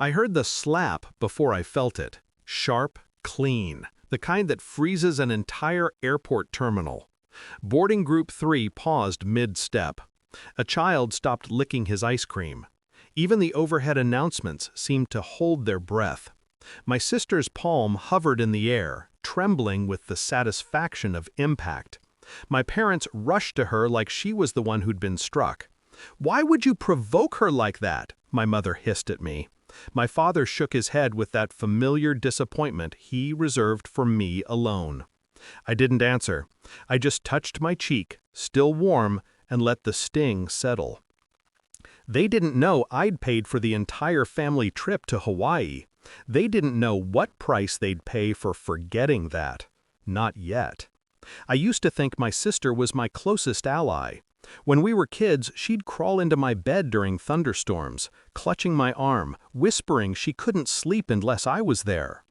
I heard the slap before I felt it. Sharp, clean, the kind that freezes an entire airport terminal. Boarding Group 3 paused mid-step. A child stopped licking his ice cream. Even the overhead announcements seemed to hold their breath. My sister's palm hovered in the air, trembling with the satisfaction of impact. My parents rushed to her like she was the one who'd been struck. "Why would you provoke her like that?" my mother hissed at me. My father shook his head with that familiar disappointment he reserved for me alone. I didn't answer. I just touched my cheek, still warm, and let the sting settle. They didn't know I'd paid for the entire family trip to Hawaii. They didn't know what price they'd pay for forgetting that. Not yet. I used to think my sister was my closest ally. When we were kids, she'd crawl into my bed during thunderstorms, clutching my arm, whispering she couldn't sleep unless I was there.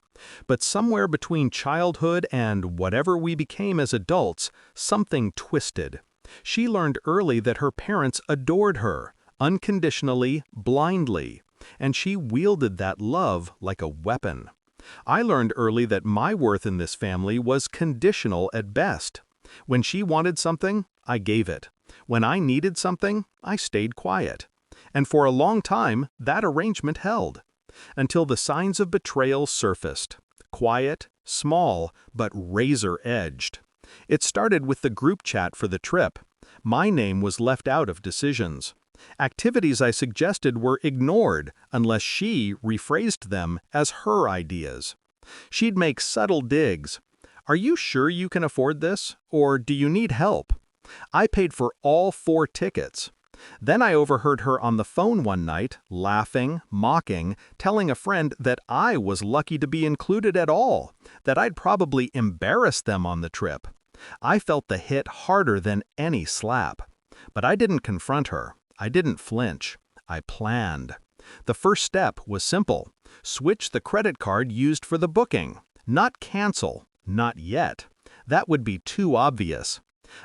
But somewhere between childhood and whatever we became as adults, something twisted. She learned early that her parents adored her, unconditionally, blindly, and she wielded that love like a weapon. I learned early that my worth in this family was conditional at best. When she wanted something, I gave it. When I needed something, I stayed quiet. And for a long time, that arrangement held. Until the signs of betrayal surfaced. Quiet, small, but razor-edged. It started with the group chat for the trip. My name was left out of decisions. Activities I suggested were ignored unless she rephrased them as her ideas. She'd make subtle digs. "Are you sure you can afford this? Or do you need help?" I paid for all 4 tickets. Then I overheard her on the phone one night, laughing, mocking, telling a friend that I was lucky to be included at all, that I'd probably embarrass them on the trip. I felt the hit harder than any slap. But I didn't confront her. I didn't flinch. I planned. The first step was simple. Switch the credit card used for the booking. Not cancel. Not yet. That would be too obvious.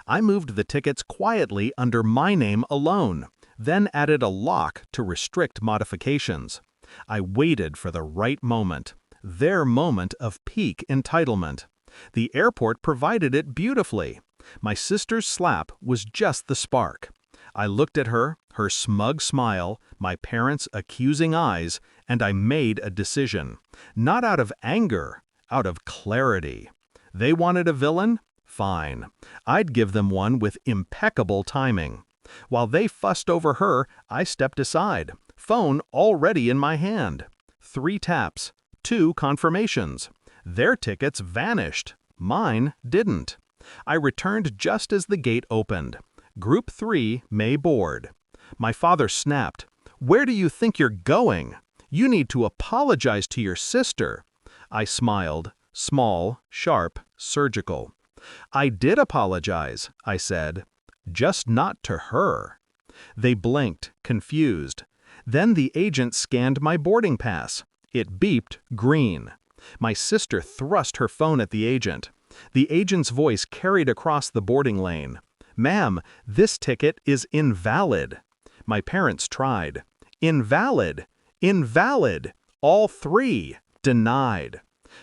I moved the tickets quietly under my name alone, then added a lock to restrict modifications. I waited for the right moment, their moment of peak entitlement. The airport provided it beautifully. My sister's slap was just the spark. I looked at her, her smug smile, my parents' accusing eyes, and I made a decision. Not out of anger, out of clarity. They wanted a villain? Fine. I'd give them one with impeccable timing. While they fussed over her, I stepped aside, phone already in my hand. 3 taps, 2 confirmations. Their tickets vanished. Mine didn't. I returned just as the gate opened. Group 3 may board. My father snapped. "Where do you think you're going? You need to apologize to your sister." I smiled, small, sharp, surgical. "I did apologize," I said. "Just not to her." They blinked, confused. Then the agent scanned my boarding pass. It beeped green. My sister thrust her phone at the agent. The agent's voice carried across the boarding lane. "Ma'am, this ticket is invalid." My parents tried. "Invalid! Invalid! All 3! Denied!"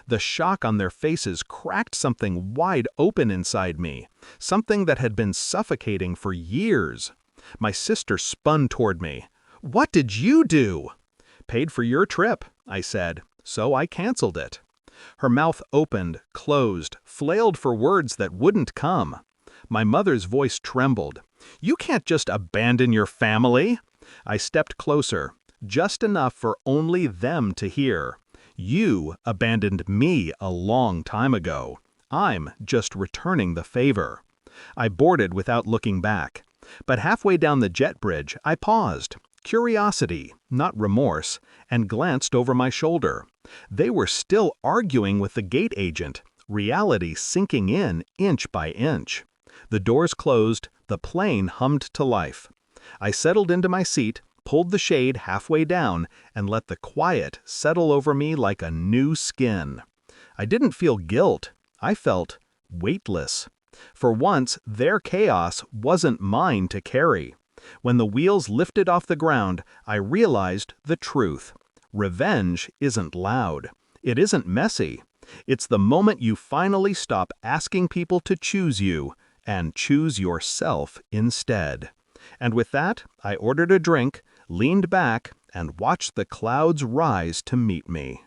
The shock on their faces cracked something wide open inside me, something that had been suffocating for years. My sister spun toward me. "What did you do?" "Paid for your trip," I said, "so I canceled it." Her mouth opened, closed, flailed for words that wouldn't come. My mother's voice trembled. "You can't just abandon your family." I stepped closer, just enough for only them to hear. "You abandoned me a long time ago. I'm just returning the favor." I boarded without looking back. But halfway down the jet bridge, I paused. Curiosity, not remorse, and glanced over my shoulder. They were still arguing with the gate agent, reality sinking in inch by inch. The doors closed, the plane hummed to life. I settled into my seat, pulled the shade halfway down, and let the quiet settle over me like a new skin. I didn't feel guilt. I felt weightless. For once, their chaos wasn't mine to carry. When the wheels lifted off the ground, I realized the truth. Revenge isn't loud. It isn't messy. It's the moment you finally stop asking people to choose you and choose yourself instead. And with that, I ordered a drink, leaned back, and watched the clouds rise to meet me.